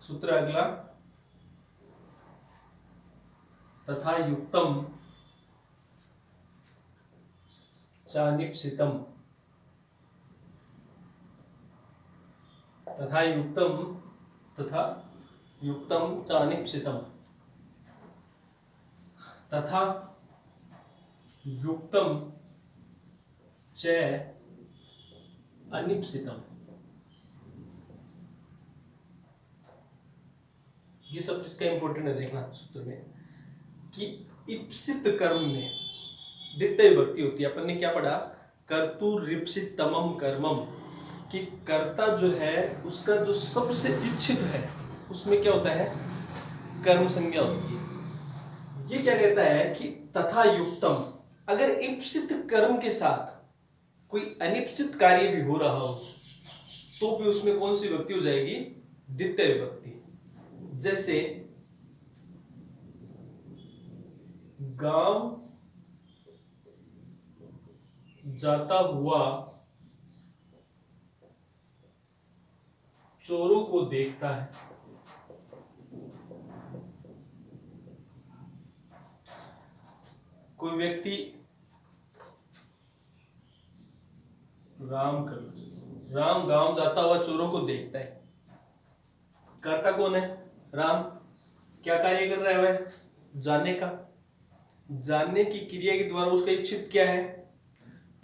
सूत्र अगला, तथा युक्तम चानिप्सितम, तथा युक्तम चानिप्सितम, तथा युक्तम च अनिप्सितम। ये सब इसका इंपॉर्टेंट है देखना सूत्र में कि इप्सित कर्म में द्वितीय विभक्ति होती है। अपन ने क्या पढ़ा, कर्तुरिप्सितमम कर्मम, कि कर्ता जो है उसका जो सबसे इच्छित है उसमें क्या होता है, कर्म संज्ञा होती है। ये क्या कहता है कि तथा युक्तम, अगर इप्सित कर्म के साथ कोई अनिप्सित कार्य भी हो रहा हो तो भी उसमें कौन सी विभक्ति हो जाएगी, द्वितीय विभक्ति। जैसे गांव जाता हुआ चोरों को देखता है। कोई व्यक्ति राम गांव जाता हुआ चोरों को देखता है। कर्ता कौन है, राम। क्या कार्य कर रहा है वह, जानने का। जानने की क्रिया के द्वारा उसका इच्छित क्या है,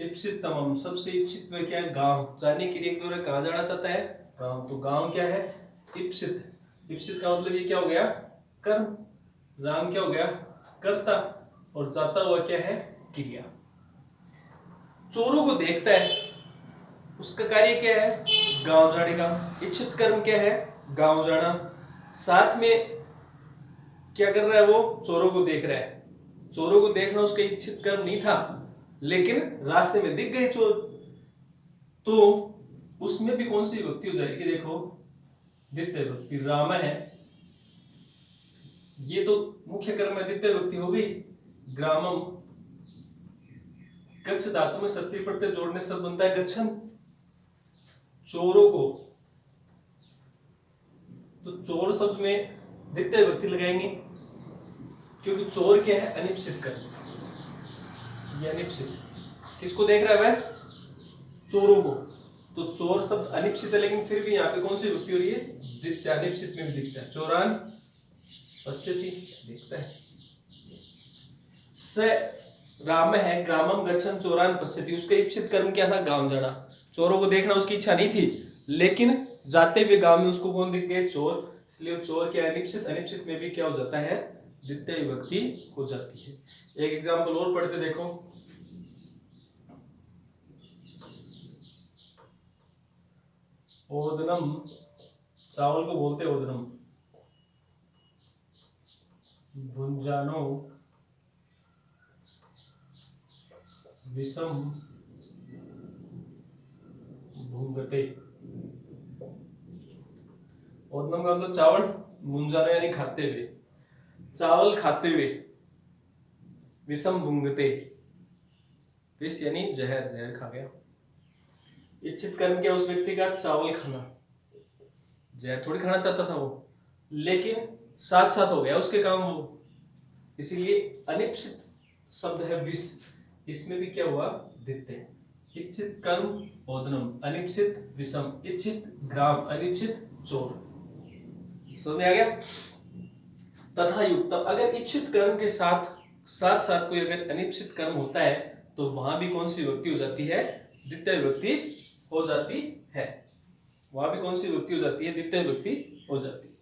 इप्सित तमम, सबसे इच्छित वह क्या है, गांव। जानने की क्रिया के द्वारा कहां जाना चाहता है, गांव। तो गांव क्या है, इप्सित। इप्सित का मतलब ये क्या हो गया, कर्म। राम क्या हो गया, कर्ता, और जाता हुआ क्या है, क्रिया। चोरों को देखता है, उसका कार्य क्या है, गांव जाने का। इच्छित कर्म क्या है, गांव जाना। साथ में क्या कर रहा है वो, चोरों को देख रहा है। चोरों को देखना उसका इच्छित कर्म नहीं था, लेकिन रास्ते में दिख गए चोर, तो उसमें भी कौन सी विभक्ति हो जाएगी, देखो द्वितीय विभक्ति। राम है, ये तो मुख्य कर्म में द्वितीय विभक्ति हो गई। ग्रामम, गच्छ धातु में सत्य प्रत्यय जोड़ने से बनता है गच्छन। चोरों को, तो चोर शब्द में द्वितीय विभक्ति लगाएंगे, क्योंकि चोर क्या है, अनिप्सित कर्म। ये अनिप्सित किसको देख रहा है वह, चोरों को। तो चोर शब्द अनिप्सित है, लेकिन फिर भी यहाँ पे कौन सी विभक्ति हो रही है, द्वितीय। अनिप्सित में भी दिखता है, चोरान पश्यति, देखता है। स राम है, ग्रामम गच्छन चोरान पश्यति, उसका इच्छित कर्म क्या था, गांव जाना। चोरों को देखना उसकी इच्छा नहीं थी, लेकिन जाते हुए गांव में उसको कौन दिख गए, चोर। इसलिए चोर के अनिप्सित, अनिप्सित में भी क्या हो जाता है, द्वितीय विभक्ति हो जाती है। एक एग्जांपल और पढ़ते देखो, ओदनम, चावल को बोलते ओदनम। भुंजानो विषम भुंगते। ओदनम का मतलब चावल, भुंजानो यानी खाते हुए, चावल खाते हुए। विषम भुंगते, विष यानी जहर, जहर खा गया। इच्छित कर्म क्या उस व्यक्ति का, चावल खाना। जहर थोड़ी खाना चाहता था वो, लेकिन साथ साथ हो गया उसके काम वो, इसीलिए अनिप्सित शब्द है विष, इसमें भी क्या हुआ, द्वितीय। इच्छित कर्म ओदनम, अनिप्सित विषम, इच्छित ग्राम, अनिप्सित चोर। समझ में आ गया। तथा युक्तम, अगर इच्छित कर्म के साथ साथ साथ कोई अगर अनिप्सित कर्म होता है तो वहां भी कौन सी विभक्ति हो जाती है, द्वितीय विभक्ति हो जाती है। वहां भी कौन सी विभक्ति हो जाती है, द्वितीय विभक्ति हो जाती है।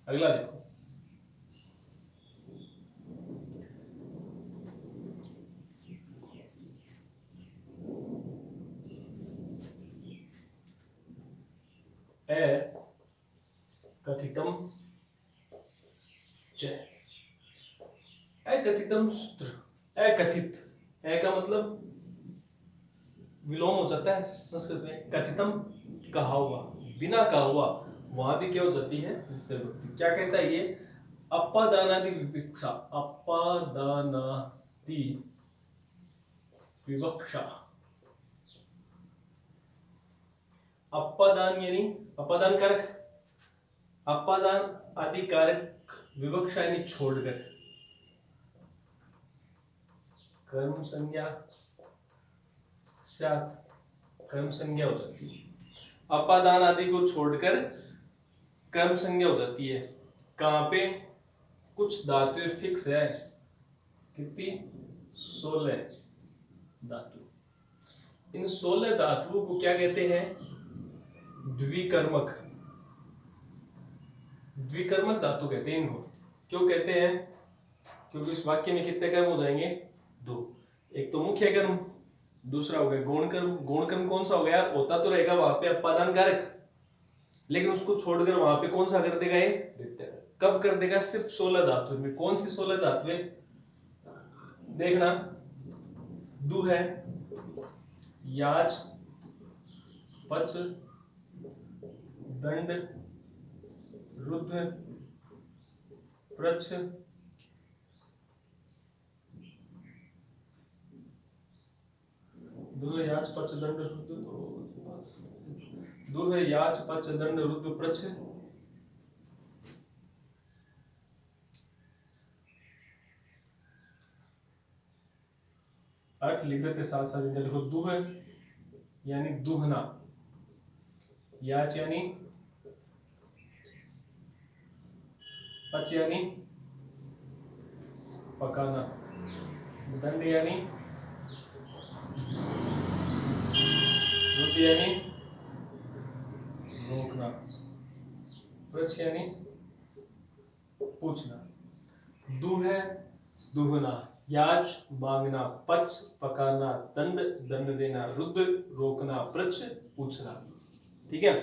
अगला देखो, कथितम च, अकथितम सूत्र, अकथित, ए का मतलब विलोम हो जाता है संस्कृत में, कथितम कहा हुआ, बिना कहा हुआ, वहां भी क्या हो जाती है, द्वितीय विभक्ति। क्या कहता है ये, अपादानादि विवक्षा, अपादानादि विवक्षा। अपादान यानी अपादान कारक, अपादान आदि कारक विवक्षा यानी छोड़कर कर्म संज्ञा साथ कर्म संज्ञा हो जाती है। अपादान आदि को छोड़कर कर्म संज्ञा हो जाती है। कहाँ पे? कुछ धातु फिक्स है, कितनी? 16 धातु। इन 16 धातुओं को क्या कहते हैं? द्विकर्मक। द्विकर्मक धातु कहते हैं इनको। क्यों कहते हैं? क्योंकि इस वाक्य में कितने कर्म हो जाएंगे? 2। एक तो मुख्य कर्म, दूसरा हो गया गौण कर्म। गौण कर्म कौन सा हो गया? होता तो रहेगा वहां पे अपादान कारक, लेकिन उसको छोड़कर वहां पे कौन सा कर देगा? ये द्वितीय। कब कर देगा? सिर्फ 16 धातु में। कौन सी 16 धातुएं? देखना, दु है, याच, पच, दंड, रुद्र, प्रच्छ, दु है, याच, पच, दंड, रुद्र, दु है, याच, पच, दंड, रुद्र, प्रच्छ, अर्थ लिख देते साथ साथ। देखो, दुह यानी दुहना, याच यानी पच यानी पकाना, दंड यानी रुद्र यानी रोकना, प्रच्छ यानी पूछना। दुह है दुहना, याच मांगना, पच पकाना, दंड दंड देना, रुद्र रोकना, प्रच्छ पूछना। ठीक है,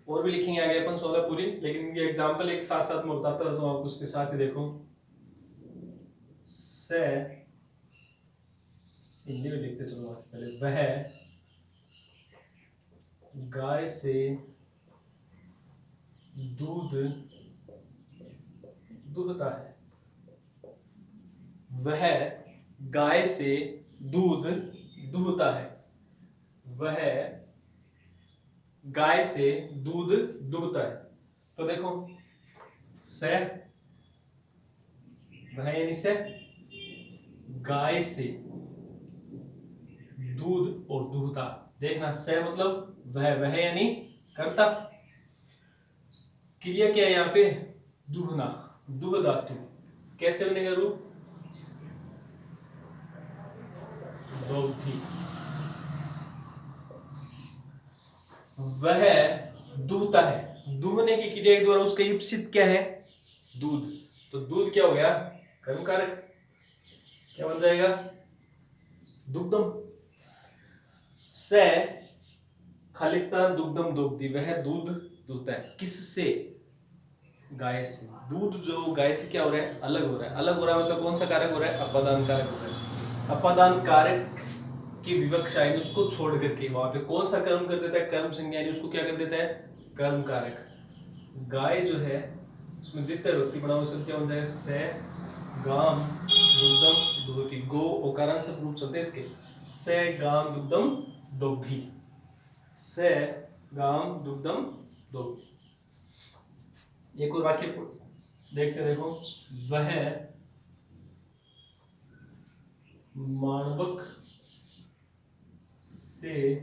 और भी लिखेंगे आगे अपन 16 पूरी, लेकिन ये एग्जांपल एक साथ साथ में बताता रहता हूं आपको, उसके साथ ही देखो। से हिंदी में लिखते चलो पहले। वह गाय से दूध दूहता है। वह गाय से दूध दूहता है। वह गाय से दूध दूहता है। तो देखो, से वह यानी से, गाय से, दूध और दूहता। देखना, से मतलब वह यानी कर्ता, क्रिया क्या है यहाँ पे? दूहना, दुह धातु। कैसे बनेगा रूप? दोग्धी। वह दूहता है। दूहने की क्रिया के द्वारा उसका इप्सित क्या है? दूध। तो दूध क्या हो गया? कर्म कारक। क्या बन जाएगा? दुग्धम। से खालिस्तान दुग्धम दोग्धी। वह दूध दूहता है। किससे? गाय से। दूध जो गाय से क्या हो रहा है? अलग हो रहा है। अलग हो रहा है मतलब कौन सा कारक हो रहा है? अपादान कारक हो रहा है। अपादान कारक की विवक्षा यानी उसको छोड़ करके वहां पे कौन सा कर्म कर देता है? कर्म संज्ञा यानी उसको क्या कर देता है? कर्म कारक। गाय जो है उसमें द्वितीय विभक्ति बना हुआ शब्द क्या बन जाएगा? से गाम दुग्धम दोहती। गो ओकारांत से रूप चलते हैं इसके। से गाम दुग्धम दोग्धी। से गाम दुग्धम दोग्धी। एक और वाक्य देखते, देखो। वह माणवक से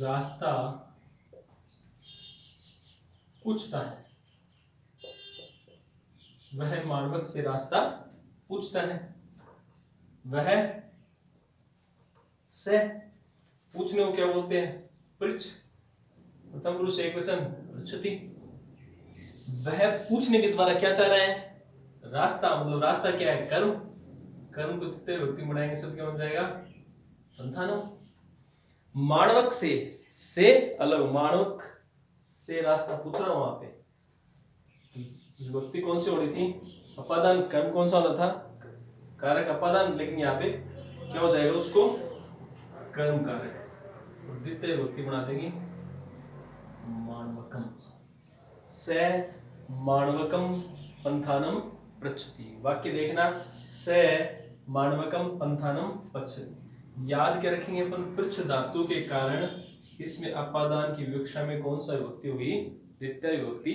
रास्ता पूछता है। वह माणवक से रास्ता पूछता है। वह से पूछने को क्या बोलते हैं? पृच्छ। प्रथम पुरुष एकवचन पृच्छति। वह पूछने के द्वारा क्या चाह रहा है? रास्ता। मतलब रास्ता क्या है? कर्म। कर्म को तृतीय विभक्ति में बनाएंगे, शब्द क्या बन जाएगा? पंथानम। माणवक से अलग, माणवक से रास्ता पूछ रहा हूं वहां पे। विभक्ति कौन सी होनी थी? अपादान। कर्म कौन सा होना था? कारक अपादान, लेकिन यहाँ पे क्या हो जाएगा उसको? कर्म कारक। द्वितीय विभक्ति बना देंगे माणवकम। से माणवकम पंथानम पृच्छति। वाक्य देखना, से माणवकम पंथानम पृच्छति। याद क्या रखेंगे अपन? पृच्छ धातु के कारण इसमें अपादान की विवक्षा में कौन सा विभक्ति होगी? द्वितीय विभक्ति।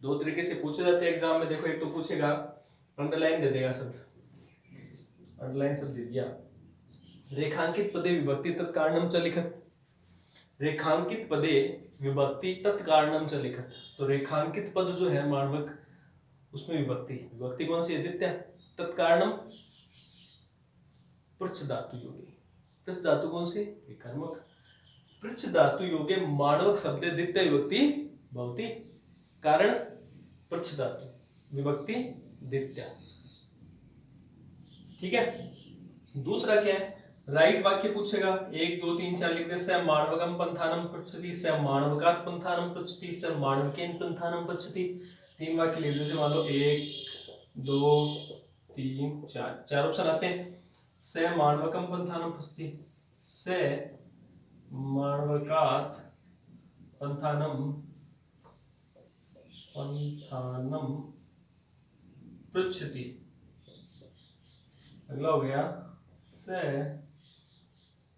दो तरीके से पूछे जाते हैं एग्जाम में। देखो, एक तो पूछेगा, अंडरलाइन दे देगा शब्द, अंडरलाइन शब्द दे दिया, रेखांकित पदे विभक्ति तत्कारणम च लिखत। रेखांकित पदे विभक्ति तत्कारणम च लिखत। तो रेखांकित पद जो है मानवक, उसमें विभक्ति, विभक्ति कौन सी है? द्वितीय। तत्कारणम पृच्छ धातु योगे। पृच्छ धातु कौन सी? कर्मक। पृच्छ धातु योगे मानवक शब्द द्वितीय विभक्ति भवति। कारण पृच्छ धातु, विभक्ति द्वितीय। ठीक है। दूसरा क्या है? राइट वाक्य पूछेगा, 1 2 3 4 लिख दे। स माणवकम पंथानम पृच्छति, स माणवकात् पंथानम पृच्छति, स माणवकेन पंथानम पृच्छति। 3 वाक्य लिख दे। जैसे मान लो 1 2 3 4, 4 ऑप्शन आते हैं। स माणवकम पंथानम पृच्छति, स माणवकात् पंथानम पृच्छति। अगला हो गया, स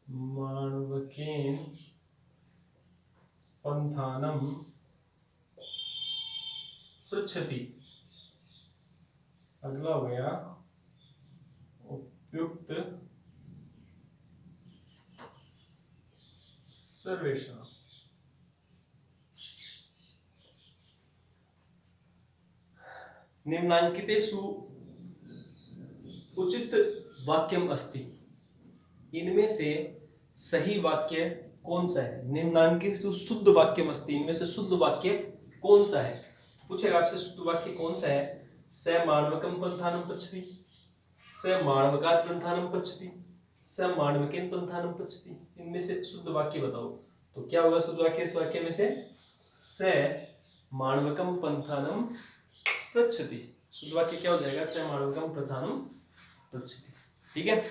माणवकेन पंथानम पृच्छति। अगला हो गया, उपयुक्त सर्वेषण। निम्नांकितेषु उचित वाक्यम अस्ति। इनमें से सही वाक्य कौन सा है? निम्नांकितेषु शुद्ध वाक्यम अस्ति। इनमें से शुद्ध वाक्य कौन सा है? पूछेगा आपसे, शुद्ध वाक्य कौन सा है? स माणवकम पंथानम पृच्छति, स माणवकात् पंथानम पृच्छति, स माणवकेन पंथानम पृच्छति। इनमें से शुद्ध वाक्य बताओ। तो क्या होगा शुद्ध वाक्य इस वाक्य में से? स माणवकम पंथानम पृच्छति। शुद्ध वाक्य क्या हो जाएगा? स माणवकम पंथानम पृच्छति। ठीक है।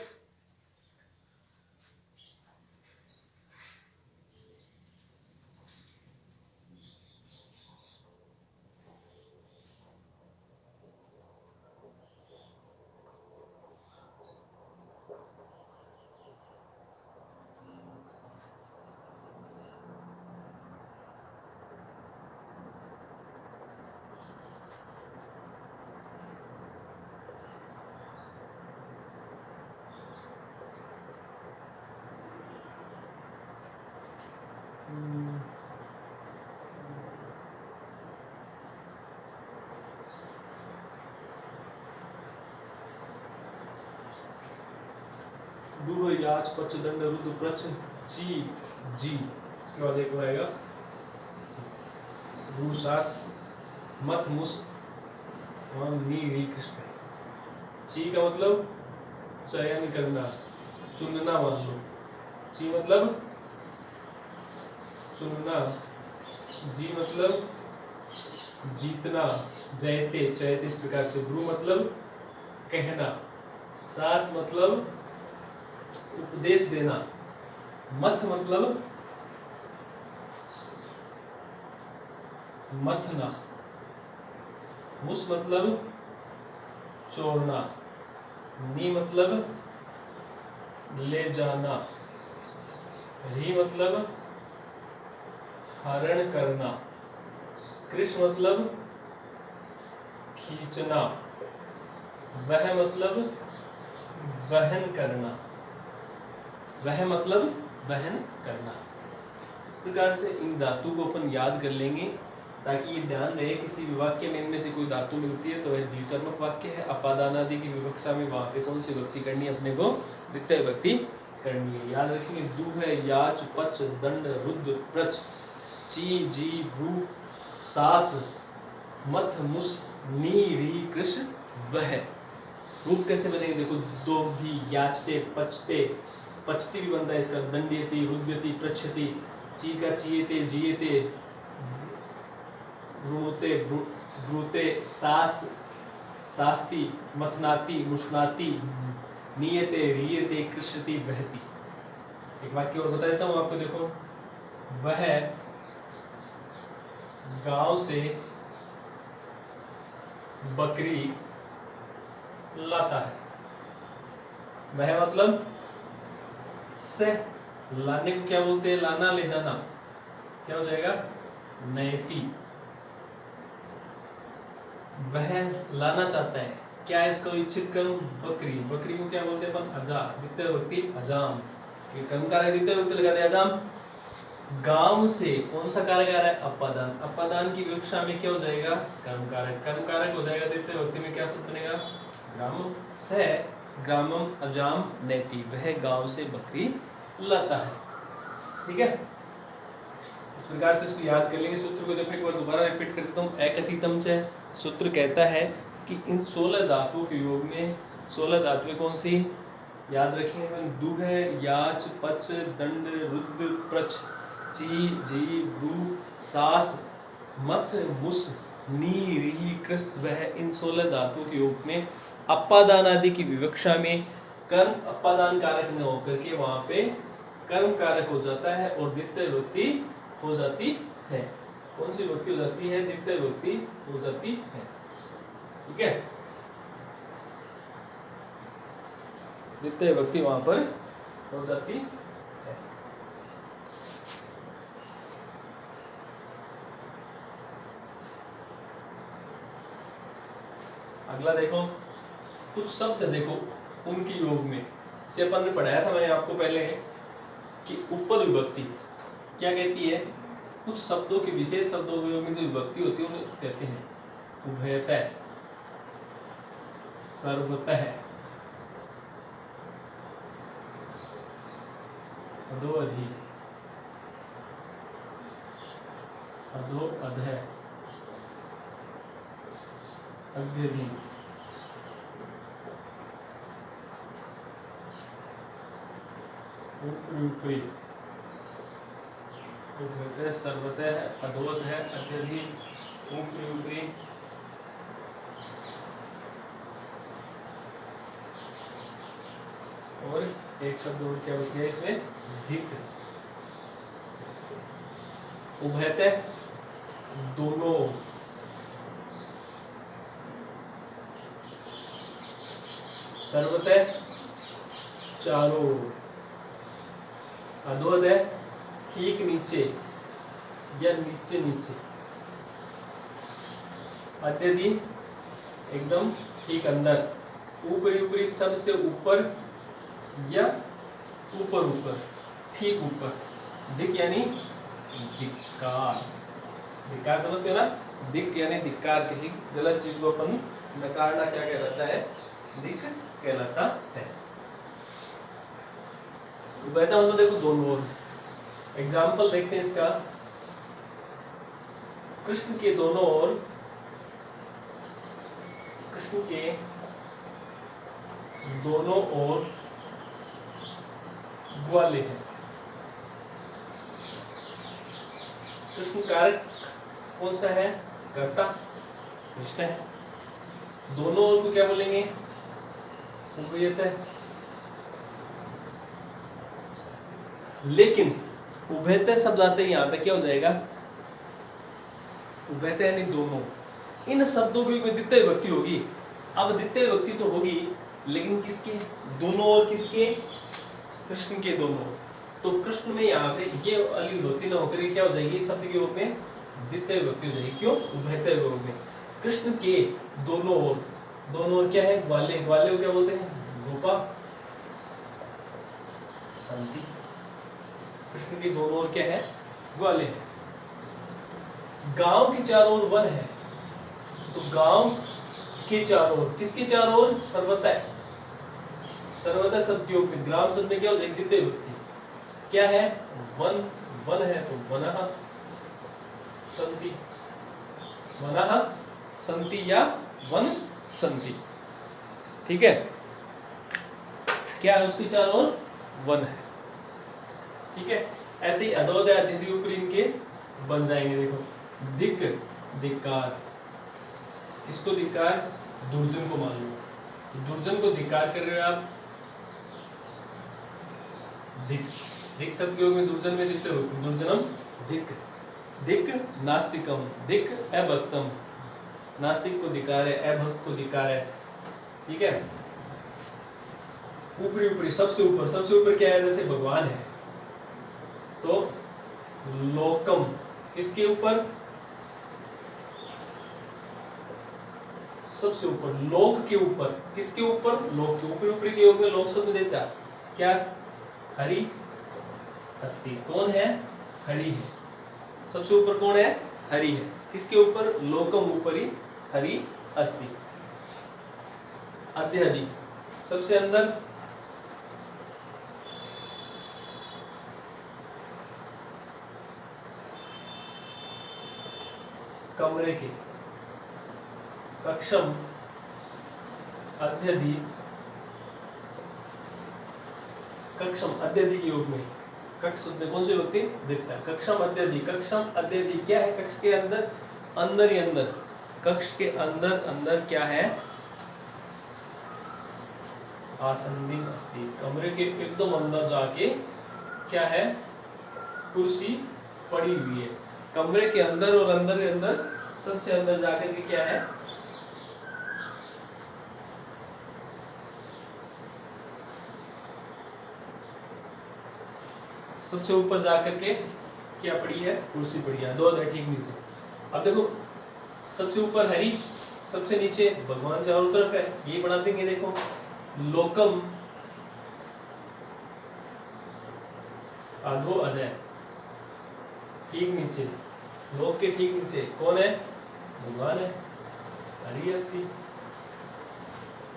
दूर याच पच दंड रुद्र प्रच ची जी। इसके बाद एक रहेगा रूसास मत मुस और नी री कृष्ण। ची का मतलब चयन करना, चुनना मान लो। ची मतलब चुनना, जी मतलब जीतना, जयते जयते इस प्रकार से। ब्रू मतलब कहना, सास मतलब उपदेश देना, मथ मतलब मथना, मुस मतलब चोरना, नी मतलब ले जाना, री मतलब हरण करना, कृष मतलब खींचना, वह मतलब वहन करना, वह मतलब वहन करना। इस प्रकार से इन धातु को अपन याद कर लेंगे ताकि ये ध्यान रहे किसी भी वाक्य में इनमें से कोई धातु मिलती है तो वह द्विकर्मक वाक्य है। अपादान आदि की विवक्षा में वहां पे कौन सी विभक्ति करनी है? अपने को द्वितीय विभक्ति करनी है। याद रखेंगे, दु है, याच, पच, दंड, रुद्र, प्रच, ची, जी, भू, सास, मथ, मुस, नी, री, कृष, वह। रूप कैसे बनेंगे? देखो, दोधी, याचते, पचते, पचती भी बनता है इसका, दंड्यति, रुद्यति, पृच्छति, ची का चीयते, जियते, ब्रूते, ब्रूते, सास, सास्ती, मथनाती, मुष्णाती, नियते, रियते, कृष्यति, बहती। एक वाक्य और बता देता हूं आपको। देखो, वह गांव से बकरी लाता है। वह मतलब से, लाने को क्या बोलते हैं? लाना, ले जाना। क्या हो जाएगा? नैति। वह लाना चाहता है। क्या है इसका इच्छित कर्म? बकरी। बकरी को क्या बोलते हैं अपन? अजा। द्वितीय विभक्ति अजाम। ये कर्म कारक द्वितीय विभक्ति लगा दे अजाम। गांव से कौन सा कारक आ रहा है? अपादान। अपादान की विवक्षा में क्या हो जाएगा? कर्म कारक। कर्म कारक हो जाएगा द्वितीय विभक्ति में क्या शब्द बनेगा? ग्रामम। स ग्रामम अजाम नैति। वह गांव से बकरी लाता है। ठीक है, इस प्रकार से इसको याद कर लेंगे। सूत्र को देखो एक बार दोबारा रिपीट कर देता हूँ। एकथितम च सूत्र कहता है कि इन 16 धातुओं के योग में 16 धातुएं कौन सी? याद रखेंगे। दु है, याच, पच, दंड, रुद्र, प्रच, ची, जी, ब्रू, सास, मथ, मुस, नी, री, कृस। वह इन 16 धातुओं के योग में अपादान आदि की विवक्षा में कर्म अपादान कारक न होकर के वहां पे कर्म कारक हो जाता है और द्वितीय विभक्ति हो जाती है। कौन सी विभक्ति हो जाती है? द्वितीय विभक्ति हो जाती है। ठीक है, द्वितीय विभक्ति वहां पर हो जाती है। अगला देखो, कुछ शब्द देखो उनके योग में से अपन ने पढ़ाया था मैंने आपको पहले कि उपपद विभक्ति क्या कहती है? कुछ शब्दों के विशेष शब्दों के योग में जो विभक्ति होती है उन्हें कहते हैं उभयतः, सर्वतः, अधोअधि, अधो अधः, अध्यधि, ऊपरी ऊपरी, उभयतः, सर्वतः, अधोअधः, अत्यधि, ऊपरी ऊपरी, और एक शब्द और क्या बच गया इसमें? धिक। उभयतः दोनों, सर्वतः चारों, अधोअधः ठीक नीचे या नीचे नीचे, अत्यधि एकदम ठीक अंदर, ऊपरी ऊपरी सबसे ऊपर या ऊपर ऊपर, ठीक ऊपर। दिक यानी धिक्कार। धिक्कार समझते हो ना? दिक यानी धिक्कार, किसी गलत चीज को अपन नकारना क्या कहलाता है? दिक कहलाता है। बहता हूं तो देखो दोनों ओर एग्जाम्पल देखते हैं इसका। कृष्ण के दोनों ओर, कृष्ण के दोनों ओर ग्वाले हैं। कृष्ण कारक कौन सा है? कर्ता कृष्ण है। दोनों ओर को क्या बोलेंगे? उभयतः। लेकिन उभयतः शब्द आते हैं यहाँ पे क्या हो जाएगा? उभयतः यानी दोनों। इन शब्दों की द्वितीय विभक्ति होगी। अब द्वितीय विभक्ति तो होगी लेकिन किसके? दोनों और किसके? कृष्ण के दोनों। तो कृष्ण में यहाँ पे ये वाली विभक्ति न होकर क्या हो जाएगी? शब्द के रूप में द्वितीय विभक्ति हो जाएगी। क्यों? उभयतः रूप में। कृष्ण के दोनों ओर, दोनों ओर क्या है? ग्वाले। ग्वाले को क्या बोलते हैं? गोपा, संति। कृष्ण के दोनों ओर क्या है? ग्वाले है। गांव के चारों ओर वन है, तो गांव के चारों ओर, किसके चारों ओर? सर्वतः। सर्वतः शब्द के ऊपर ग्राम शब्द में क्या हो जाएगी? द्वितीय विभक्ति। क्या है? वन। वन है तो वनः संति, वनः संति या वन संति। ठीक है, क्या है? उसके चारों ओर वन है। ठीक है, ऐसे ही अधोदय अतिथि ऊपर इनके बन जाएंगे। देखो, दिक, धिक्कार। किसको धिक्कार? दुर्जन को मान लो। दुर्जन को धिक्कार कर रहे हो आप। दिक, दिक शब्द के योग में दुर्जन में दिखते हो, दुर्जनम दिक। दिक नास्तिकम, दिक अभक्तम। नास्तिक को धिक्कार है, अभक्त को धिक्कार है। ठीक है, ऊपरी ऊपरी, सबसे ऊपर। सबसे ऊपर क्या है? जैसे भगवान है, तो लोकम किसके ऊपर, सबसे ऊपर, लोक के ऊपर, किसके ऊपर, लोक के ऊपर, ऊपरी के योग में लोक शब्द देता क्या, हरि अस्ति, कौन है, हरि है, सबसे ऊपर कौन है, हरि है, किसके ऊपर, लोकम ऊपरी हरि अस्ति। अध्यधि सबसे अंदर, कमरे के, कक्षम अध्यधि, कक्षम अध्यधि के योग में, कक्ष में कौन सी होती दिखता है, कक्षम अध्यधि, कक्षम अध्यधि क्या है, कक्ष के अंदर, अंदर ही अंदर, कक्ष के अंदर अंदर क्या है, आसंदिन अस्ति, कमरे के एकदम अंदर जाके क्या है, कुर्सी पड़ी हुई है, कमरे के अंदर और अंदर के अंदर, सबसे अंदर जाकर के क्या है, सबसे ऊपर जाकर के क्या पड़ी है, कुर्सी पड़ी है, दो अधर ठीक नीचे। अब देखो सबसे ऊपर हरि, सबसे नीचे भगवान चारों तरफ है, ये बना देंगे, देखो लोकम अधो अधय, ठीक नीचे, लोक के ठीक नीचे कौन है, भगवान है, हरि अस्ति,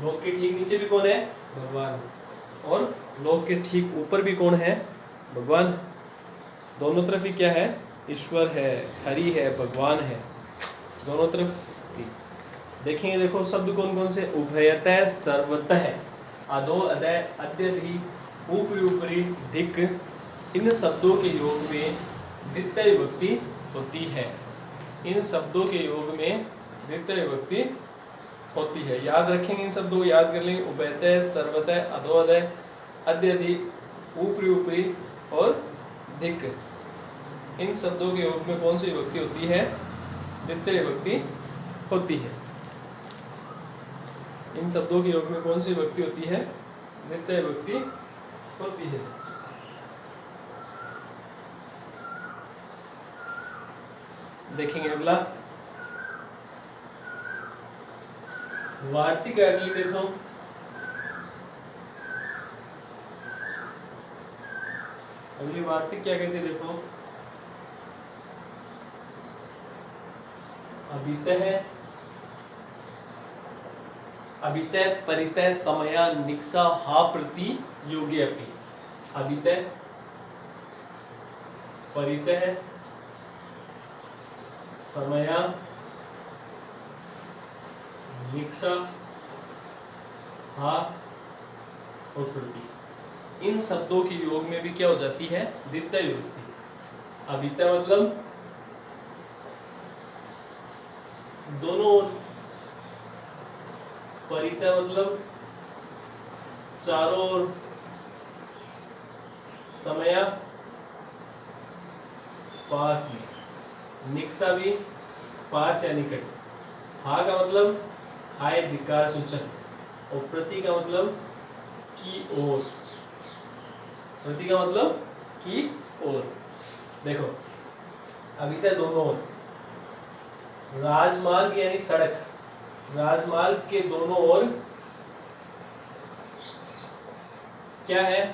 लोक के ठीक नीचे भी कौन है, भगवान, और लोक के ठीक ऊपर भी कौन है, भगवान, दोनों तरफ ही क्या है, ईश्वर है, हरि है, भगवान है, दोनों तरफ देखेंगे। देखो शब्द कौन कौन से, उभयतः, सर्वतः, अधो अधय, अध्यधि, ऊपरी ऊपरी, दिक्, इन शब्दों के योग में द्वितीय विभक्ति होती है, इन शब्दों के योग में द्वितीय विभक्ति होती है, याद रखेंगे, इन शब्दों को याद कर लेंगे, उभयतः, सर्वतः, अधो अधय, अध्यधि, ऊपरी ऊपरी और दिक्, इन शब्दों के योग में कौन सी विभक्ति होती है, द्वितीय विभक्ति होती है, इन शब्दों के योग में कौन सी विभक्ति होती है, द्वितीय विभक्ति होती है। देखेंगे अगला, वार्तिक अगली देखो, अगली वार्तिक क्या कहते हैं, देखो अभितः, अभितः परितः समया निक्सा हा प्रति योगे अपि, अभितः परितः समया निक्सा हा और प्रति, इन शब्दों के योग में भी क्या हो जाती है, द्वितीय विभक्ति। अभितः मतलब दोनों ओर, परितः मतलब चारों ओर, समया पास में, निक्सा भी पास या निकट, हा का मतलब हाय धिक्कार सूचक, और प्रति का मतलब की ओर, प्रति का मतलब की ओर। देखो अभितः दोनों ओर, राजमार्ग यानी सड़क, राजमार्ग के दोनों ओर क्या है,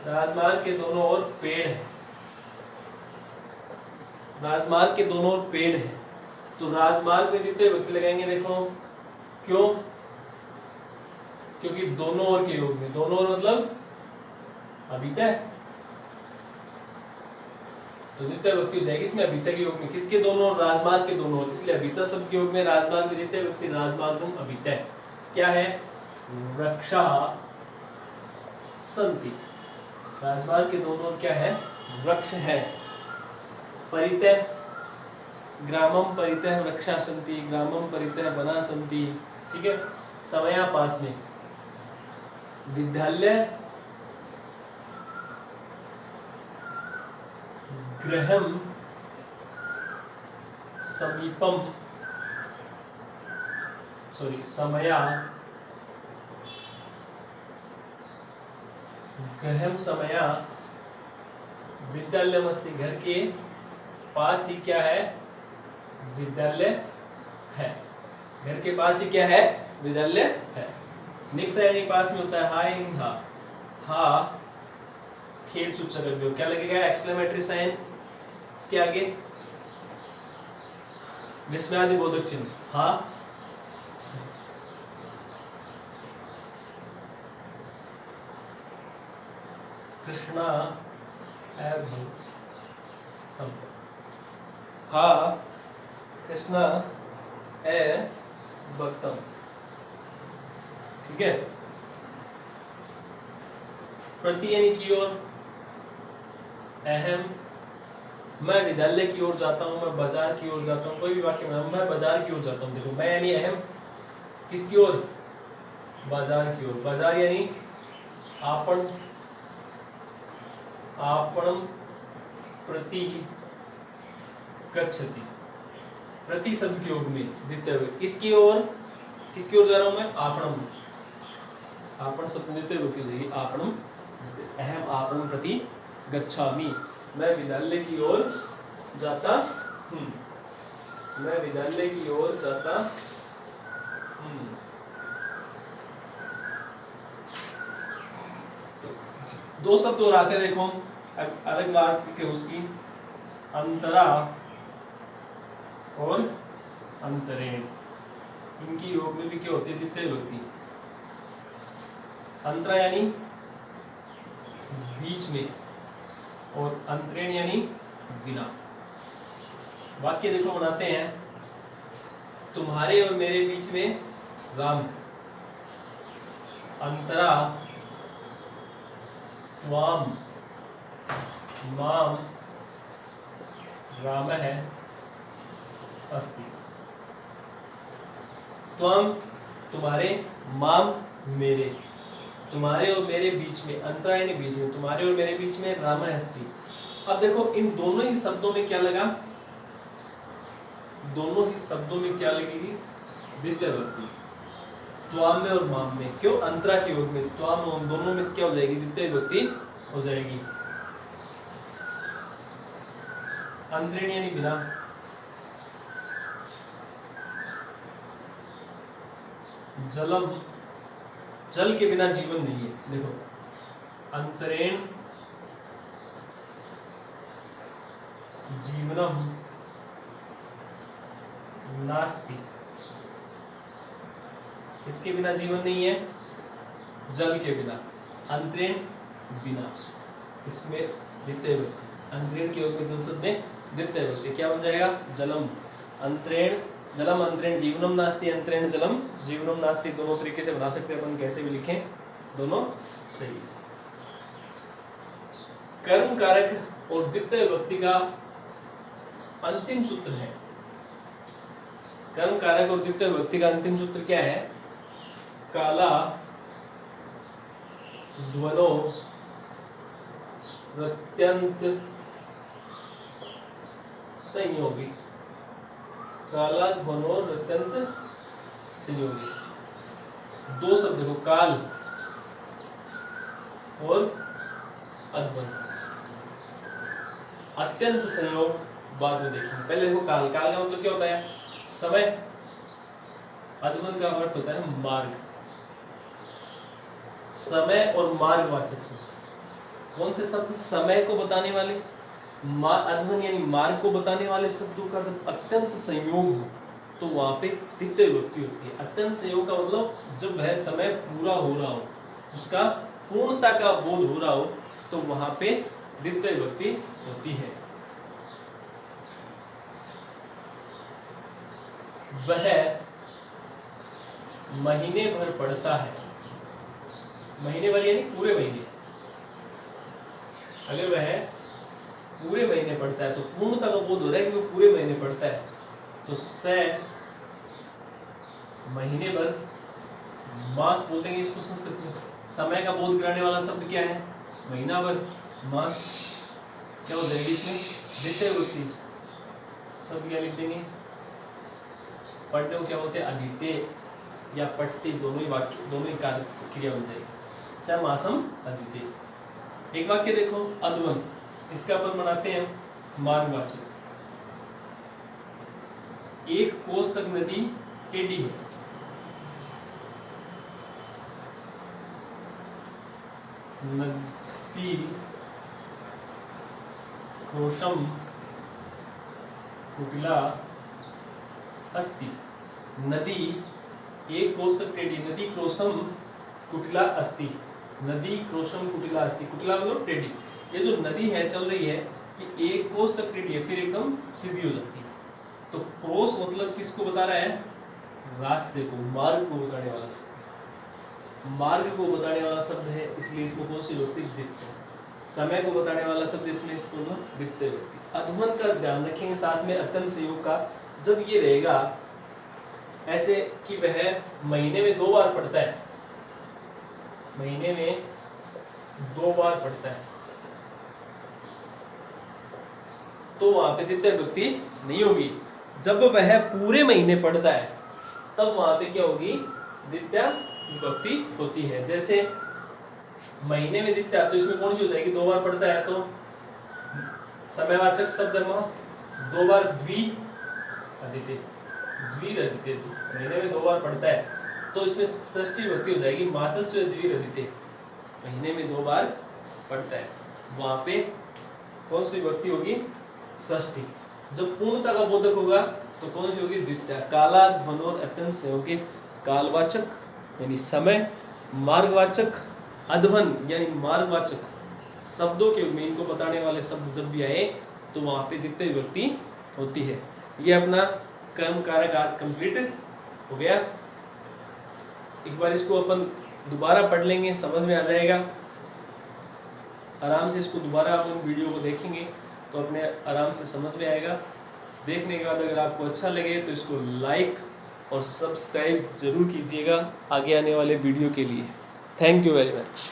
राजमार्ग के दोनों ओर पेड़ है, राजमार्ग के दोनों ओर पेड़ है, तो राजमार्ग में द्वितीय विभक्ति लगाएंगे। देखो क्यों, क्योंकि दोनों ओर के योग में, दोनों ओर मतलब अभितः, तो द्वितीय विभक्ति हो जाएगी इसमें अभितः के योग में, किसके दोनों ओर, राजमार्ग के दोनों ओर, इसलिए अभितः शब्द के योग में राजमार्ग में द्वितीय विभक्ति, राजमार्गम अभितः। क्या है, वृक्षा सन्ति, राजमार्ग के दोनों ओर क्या है, वृक्ष है। परितः, ग्रामम परितः वृक्षा सन्ति, ग्रामम परितः वना सन्ति, ठीक है। समया पास में, विद्यालय गृहम समीपम, सॉरी समया गृहम समया विद्यालयमस्ति, घर के पास ही क्या है, विद्यालय है। घर के पास ही क्या है, विद्यालय है। निक्स यानी पास में होता है हा इन हा, हा खेत सूचक अवयव, क्या लगेगा, एक्सक्लेमेटरी साइन, इसके आगे विस्मयादि बोधक चिन्ह, हा कृष्णा एवं हम, हा कृष्णा ए भक्तम, ठीक है। प्रति यानी की ओर, अहम मैं विद्यालय की ओर जाता हूँ, मैं बाजार की ओर जाता हूँ, कोई भी वाक्य बना, मैं बाजार की ओर जाता हूँ। देखो मैं यानी अहम, किसकी ओर, बाजार की ओर। बाजार यानी आपन, आपणम प्रति गच्छति, प्रति शब्द के योग में द्वितीय विभक्ति, किसकी ओर, किसकी ओर जा रहा हूं मैं, आपणम, आपन शब्द द्वितीय विभक्ति चाहिए, आपणम, अहम आपणम प्रति गच्छामि, मैं विद्यालय की ओर जाता हूं, मैं विद्यालय की ओर जाता हूं। दो शब्द और आते देखो अलग बात के, उसकी अंतरा और अंतरेण, इनकी योग में भी क्या होती है, द्वितीय विभक्ति। अंतरा यानी बीच में, और अंतरेण यानी बिना। वाक्य देखो बनाते हैं, तुम्हारे और मेरे बीच में राम, अंतरा त्वाम माम राम है अस्ति। त्वम तुम्हारे, माम मेरे, तुम्हारे और मेरे बीच में, अंतरा यानी बीच में, तुम्हारे और मेरे बीच में राम है अस्ति। अब देखो इन दोनों ही शब्दों में क्या लगा, दोनों ही शब्दों में क्या लगेगी, द्वितीय विभक्ति, त्वाम में और माम में। क्यों, अंतरा के योग में, त्वाम माम दोनों में क्या हो जाएगी, द्वितीय विभक्ति हो जाएगी। अंतरेण यानी बिना, जलम, जल के बिना जीवन नहीं है। देखो अंतरेण जीवनम नास्ति, किसके बिना जीवन नहीं है, जल के बिना, अंतरेण बिना, इसमें द्वितीय विभक्ति, अंतरेण के योग में जल शब्द में द्वितीय विभक्ति, क्या बन जाएगा, जलम, अंतरेण जलम, अंतरेण जीवनम नास्ति, अंतरेण जलम जीवनम नास्ति। दोनों तरीके से बना सकते हैं अपन, कैसे भी लिखें दोनों सही। कर्म कारक और द्वितीय विभक्ति का अंतिम सूत्र है, कर्म कारक और द्वितीय विभक्ति का अंतिम सूत्र क्या है, काला ध्वनो रत्यंत संयोगी, काला ध्वनो रत्यंत संयोगी। दो शब्द देखो, काल और अध्वन, अत्यंत संयोग बाद में देखेंगे। पहले देखो काल, काल का मतलब क्या होता है, समय, अध्वन का अर्थ होता है मार्ग, समय और मार्गवाचक शब्द। कौन से शब्द, समय को बताने वाले, अध्वन यानी मार्ग को बताने वाले शब्दों का जब अत्यंत संयोग हो तो वहां पे द्वितीय विभक्ति होती है। अत्यंत संयोग का मतलब जब वह समय पूरा हो रहा हो, उसका पूर्णता का बोध हो रहा हो, तो वहां पे द्वितीय विभक्ति होती है। वह महीने भर पढ़ता है, महीने भर यानी पूरे महीने, अगर वह पूरे महीने पढ़ता है तो पूर्णता का बोध हो रहा है कि वो पूरे महीने पढ़ता है, तो से महीने भर, मास बोलते हैं इसको संस्कृत में। समय का बोध कराने वाला शब्द क्या है, महीना भर, मास क्या हो जाएगी इसमें, द्वितीय विभक्ति, सब क्या लिख देंगे, पढ़ने को क्या बोलते हैं, अधीते या पठते, दोनों ही वाक्य, दोनों ही कार्य क्रिया बन जाएगी, समासम अधीते। एक वाक्य देखो, अध्वन, इसका अपन बनाते हैं मार्गवाचक। एक कोस तक नदी टेढ़ी है, नदी क्रोशम कुटिला अस्ति। नदी एक कोस तक टेढ़ी, नदी क्रोशम कुटिला अस्ति, नदी क्रोशम कुटिला अस्ति, कुटिला मतलब टेढ़ी। ये जो नदी है चल रही है कि एक कोस तक टेढ़ी है, फिर एकदम सीधी हो जाती है। तो क्रॉस मतलब किसको बता रहा है? रास्ते को, मार्ग को बताने वाला शब्द, मार्ग को बताने वाला शब्द है, इसलिए इसमें कौन सी विभक्ति? द्वितीय। समय को बताने वाला शब्द, इसमें इसको द्वितीय विभक्ति। अध्वन का ध्यान रखेंगे, साथ में अत्यंत संयोग का। जब ये रहेगा ऐसे कि वह महीने में 2 बार पढ़ता है, महीने में 2 बार पढ़ता है, तो वहां पे द्वितीय विभक्ति नहीं होगी। जब वह पूरे महीने पढ़ता है तब वहां पे क्या होगी? द्वितीय विभक्ति होती है। जैसे महीने में द्वितीय, तो इसमें कौन सी हो जाएगी? 2 बार पढ़ता है तो समयवाचक शब्द 2 बार द्वि अदिति, द्विरदिते। तो महीने में 2 बार पढ़ता है तो इसमें षष्ठी विभक्ति हो जाएगी मासस्य द्विरदिते, महीने में 2 बार पढ़ता है, वहां पे कौन सी विभक्ति होगी? षष्ठी। जब पूर्णता का बोधक होगा तो कौन सी होगी? द्वितीय। काला ध्वनोर अत्यंत संयोगी कालवाचक यानी समय, मार्गवाचक अध्वन यानी मार्गवाचक शब्दों के में इनको बताने वाले शब्द जब भी आए तो वहां पे द्वितीय विभक्ति होती है। ये अपना कर्म कारक आज कंप्लीट हो गया। एक बार इसको अपन दोबारा पढ़ लेंगे, समझ में आ जाएगा आराम से। इसको दोबारा अपन वीडियो को देखेंगे तो अपने आराम से समझ में आएगा। देखने के बाद अगर आपको अच्छा लगे तो इसको लाइक और सब्सक्राइब जरूर कीजिएगा आगे आने वाले वीडियो के लिए। Thank you very much.